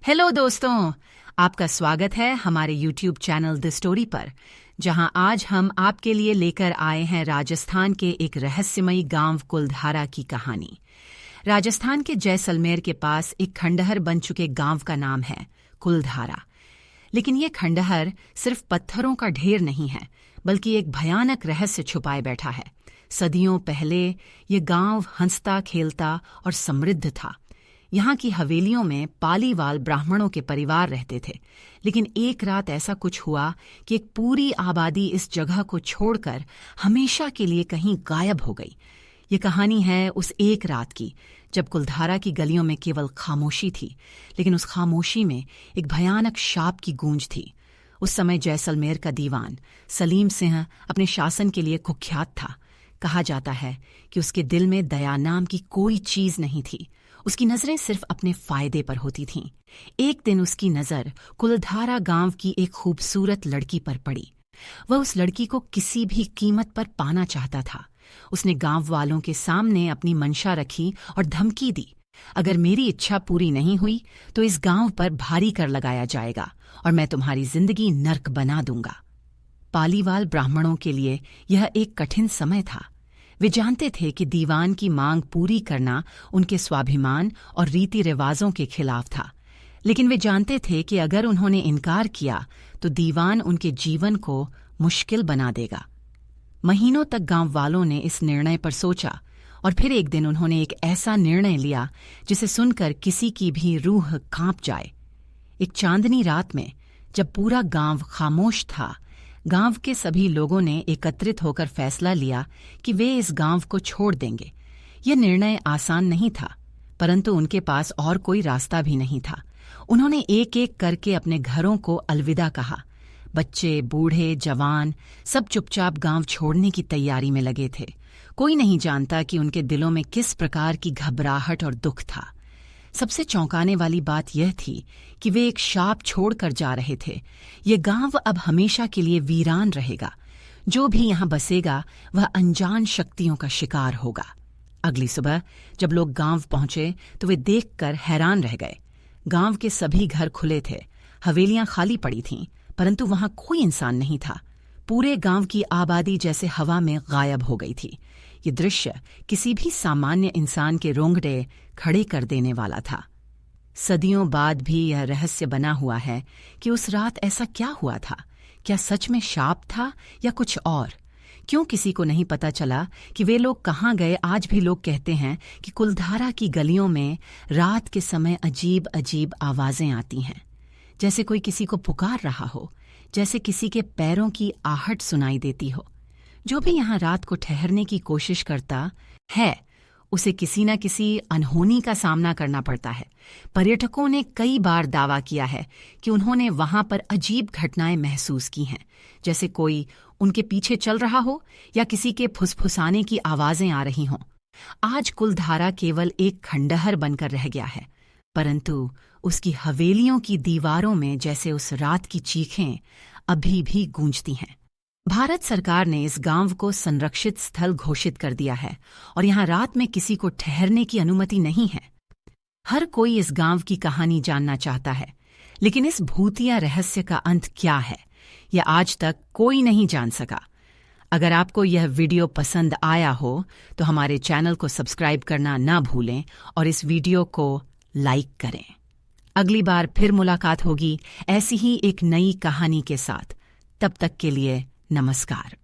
Hello दोस्तों, आपका स्वागत है हमारे YouTube चैनल द स्टोरी पर, जहां आज हम आपके लिए लेकर आए हैं राजस्थान के एक रहस्यमयी गांव कुलधारा की कहानी। राजस्थान के जैसलमेर के पास एक खंडहर बन चुके गांव का नाम है कुलधारा। लेकिन ये खंडहर सिर्फ पत्थरों का ढेर नहीं है, बल्कि एक भयानक रहस्य छुपाए बैठा है। सदियों पहले ये गांव हंसता खेलता और समृद्ध था। यहाँ की हवेलियों में पालीवाल ब्राह्मणों के परिवार रहते थे। लेकिन एक रात ऐसा कुछ हुआ कि एक पूरी आबादी इस जगह को छोड़कर हमेशा के लिए कहीं गायब हो गई। ये कहानी है उस एक रात की जब कुलधारा की गलियों में केवल खामोशी थी, लेकिन उस खामोशी में एक भयानक शाप की गूंज थी। उस समय जैसलमेर का दीवान सलीम सिंह अपने शासन के लिए कुख्यात था। कहा जाता है कि उसके दिल में दया नाम की कोई चीज नहीं थी। उसकी नजरें सिर्फ अपने फायदे पर होती थीं। एक दिन उसकी नजर कुलधारा गांव की एक खूबसूरत लड़की पर पड़ी। वह उस लड़की को किसी भी कीमत पर पाना चाहता था। उसने गांव वालों के सामने अपनी मंशा रखी और धमकी दी, अगर मेरी इच्छा पूरी नहीं हुई तो इस गांव पर भारी कर लगाया जाएगा और मैं तुम्हारी जिंदगी नर्क बना दूंगा। पालीवाल ब्राह्मणों के लिए यह एक कठिन समय था। वे जानते थे कि दीवान की मांग पूरी करना उनके स्वाभिमान और रीति रिवाजों के खिलाफ था। लेकिन वे जानते थे कि अगर उन्होंने इनकार किया तो दीवान उनके जीवन को मुश्किल बना देगा। महीनों तक गांव वालों ने इस निर्णय पर सोचा और फिर एक दिन उन्होंने एक ऐसा निर्णय लिया जिसे सुनकर किसी की भी रूह कांप जाए। एक चांदनी रात में जब पूरा गांव खामोश था, गांव के सभी लोगों ने एकत्रित होकर फैसला लिया कि वे इस गांव को छोड़ देंगे। यह निर्णय आसान नहीं था, परंतु उनके पास और कोई रास्ता भी नहीं था। उन्होंने एक एक करके अपने घरों को अलविदा कहा। बच्चे, बूढ़े, जवान सब चुपचाप गांव छोड़ने की तैयारी में लगे थे। कोई नहीं जानता कि उनके दिलों में किस प्रकार की घबराहट और दुख था। सबसे चौंकाने वाली बात यह थी कि वे एक शाप छोड़कर जा रहे थे। ये गांव अब हमेशा के लिए वीरान रहेगा। जो भी यहाँ बसेगा वह अनजान शक्तियों का शिकार होगा। अगली सुबह जब लोग गांव पहुंचे तो वे देखकर हैरान रह गए। गांव के सभी घर खुले थे, हवेलियां खाली पड़ी थीं, परंतु वहां कोई इंसान नहीं था। पूरे गांव की आबादी जैसे हवा में गायब हो गई थी। ये दृश्य किसी भी सामान्य इंसान के रोंगटे खड़े कर देने वाला था। सदियों बाद भी यह रहस्य बना हुआ है कि उस रात ऐसा क्या हुआ था। क्या सच में शाप था या कुछ और? क्यों किसी को नहीं पता चला कि वे लोग कहाँ गए? आज भी लोग कहते हैं कि कुलधारा की गलियों में रात के समय अजीब अजीब आवाजें आती हैं, जैसे कोई किसी को पुकार रहा हो, जैसे किसी के पैरों की आहट सुनाई देती हो। जो भी यहाँ रात को ठहरने की कोशिश करता है, उसे किसी न किसी अनहोनी का सामना करना पड़ता है। पर्यटकों ने कई बार दावा किया है कि उन्होंने वहां पर अजीब घटनाएं महसूस की हैं, जैसे कोई उनके पीछे चल रहा हो या किसी के फुसफुसाने की आवाजें आ रही हों। आज कुलधारा केवल एक खंडहर बनकर रह गया है, परंतु उसकी हवेलियों की दीवारों में जैसे उस रात की चीखें अभी भी गूंजती हैं। भारत सरकार ने इस गांव को संरक्षित स्थल घोषित कर दिया है और यहाँ रात में किसी को ठहरने की अनुमति नहीं है। हर कोई इस गांव की कहानी जानना चाहता है, लेकिन इस भूतिया रहस्य का अंत क्या है, यह आज तक कोई नहीं जान सका। अगर आपको यह वीडियो पसंद आया हो तो हमारे चैनल को सब्सक्राइब करना ना भूलें और इस वीडियो को लाइक करें। अगली बार फिर मुलाकात होगी ऐसी ही एक नई कहानी के साथ। तब तक के लिए नमस्कार।